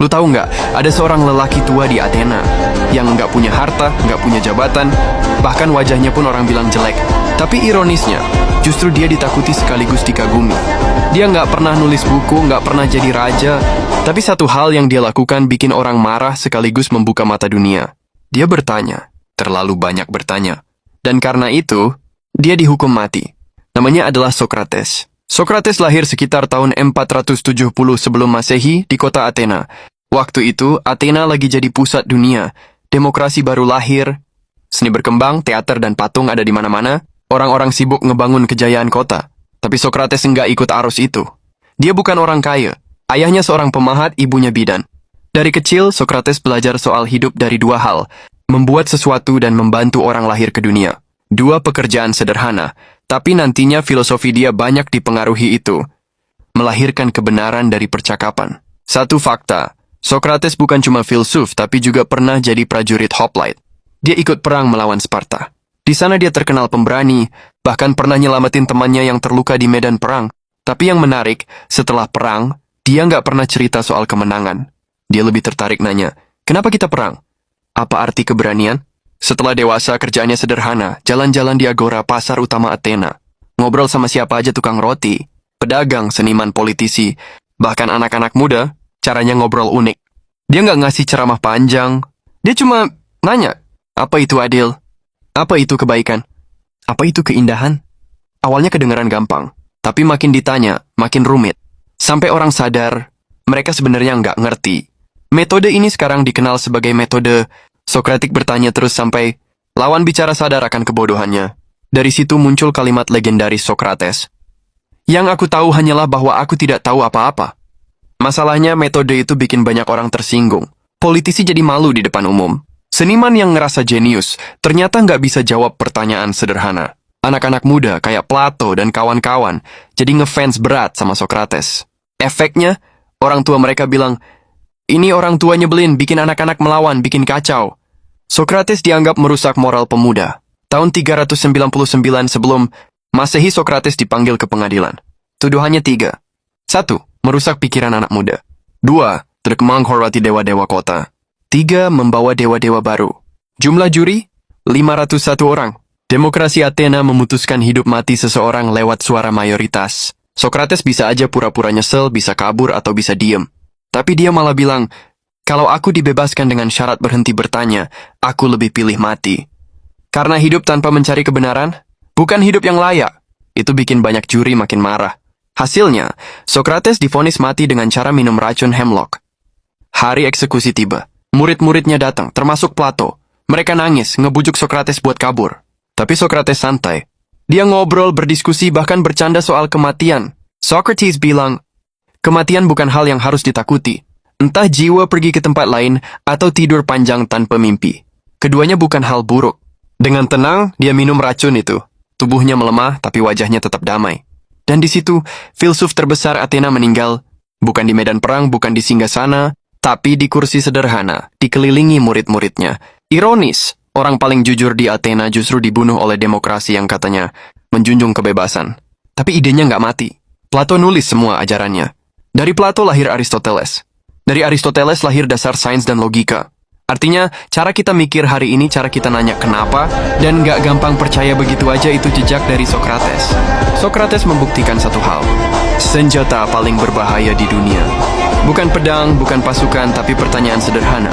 Lu tahu nggak, ada seorang lelaki tua di Athena yang nggak punya harta, nggak punya jabatan, bahkan wajahnya pun orang bilang jelek. Tapi ironisnya, justru dia ditakuti sekaligus dikagumi. Dia nggak pernah nulis buku, nggak pernah jadi raja, tapi satu hal yang dia lakukan bikin orang marah sekaligus membuka mata dunia. Dia bertanya, terlalu banyak bertanya. Dan karena itu, dia dihukum mati. Namanya adalah Socrates. Socrates lahir sekitar tahun 470 sebelum Masehi di kota Athena. Waktu itu, Athena lagi jadi pusat dunia. Demokrasi baru lahir, seni berkembang, teater dan patung ada di mana-mana. Orang-orang sibuk ngebangun kejayaan kota. Tapi Socrates nggak ikut arus itu. Dia bukan orang kaya. Ayahnya seorang pemahat, ibunya bidan. Dari kecil, Socrates belajar soal hidup dari dua hal. Membuat sesuatu dan membantu orang lahir ke dunia. Dua pekerjaan sederhana, tapi nantinya filosofi dia banyak dipengaruhi itu. Melahirkan kebenaran dari percakapan. Satu fakta, Socrates bukan cuma filsuf, tapi juga pernah jadi prajurit hoplite. Dia ikut perang melawan Sparta. Di sana dia terkenal pemberani, bahkan pernah nyelamatin temannya yang terluka di medan perang. Tapi yang menarik, setelah perang, dia nggak pernah cerita soal kemenangan. Dia lebih tertarik nanya, kenapa kita perang? Apa arti keberanian? Setelah dewasa, kerjaannya sederhana, jalan-jalan di agora pasar utama Athena. Ngobrol sama siapa aja tukang roti, pedagang, seniman, politisi, bahkan anak-anak muda, caranya ngobrol unik. Dia nggak ngasih ceramah panjang, dia cuma nanya, apa itu adil? Apa itu kebaikan? Apa itu keindahan? Awalnya kedengaran gampang, tapi makin ditanya, makin rumit. Sampai orang sadar, mereka sebenarnya nggak ngerti. Metode ini sekarang dikenal sebagai metode Sokratik bertanya terus sampai lawan bicara sadar akan kebodohannya. Dari situ muncul kalimat legendaris Socrates. Yang aku tahu hanyalah bahwa aku tidak tahu apa-apa. Masalahnya metode itu bikin banyak orang tersinggung. Politisi jadi malu di depan umum. Seniman yang ngerasa jenius ternyata nggak bisa jawab pertanyaan sederhana. Anak-anak muda kayak Plato dan kawan-kawan jadi ngefans berat sama Socrates. Efeknya, orang tua mereka bilang, ini orang tua nyebelin, bikin anak-anak melawan, bikin kacau. Socrates dianggap merusak moral pemuda. Tahun 399 sebelum Masehi, Socrates dipanggil ke pengadilan. Tuduhannya 3. 1. Merusak pikiran anak muda. 2. Tidak menghormati dewa-dewa kota. 3. Membawa dewa-dewa baru. Jumlah juri? 501 orang. Demokrasi Athena memutuskan hidup mati seseorang lewat suara mayoritas. Socrates bisa aja pura-pura nyesel, bisa kabur, atau bisa diem. Tapi dia malah bilang, kalau aku dibebaskan dengan syarat berhenti bertanya, aku lebih pilih mati. Karena hidup tanpa mencari kebenaran, bukan hidup yang layak. Itu bikin banyak juri makin marah. Hasilnya, Socrates divonis mati dengan cara minum racun hemlock. Hari eksekusi tiba. Murid-muridnya datang, termasuk Plato. Mereka nangis, ngebujuk Socrates buat kabur. Tapi Socrates santai. Dia ngobrol, berdiskusi, bahkan bercanda soal kematian. Socrates bilang, kematian bukan hal yang harus ditakuti. Entah jiwa pergi ke tempat lain atau tidur panjang tanpa mimpi. Keduanya bukan hal buruk. Dengan tenang, dia minum racun itu. Tubuhnya melemah, tapi wajahnya tetap damai. Dan di situ, filsuf terbesar Athena meninggal. Bukan di medan perang, bukan di singgasana, tapi di kursi sederhana, dikelilingi murid-muridnya. Ironis, orang paling jujur di Athena justru dibunuh oleh demokrasi yang katanya menjunjung kebebasan. Tapi idenya nggak mati. Plato nulis semua ajarannya. Dari Plato lahir Aristoteles. Dari Aristoteles lahir dasar sains dan logika. Artinya, cara kita mikir hari ini, cara kita nanya kenapa, dan nggak gampang percaya begitu aja itu jejak dari Socrates. Socrates membuktikan satu hal. Senjata paling berbahaya di dunia. Bukan pedang, bukan pasukan, tapi pertanyaan sederhana.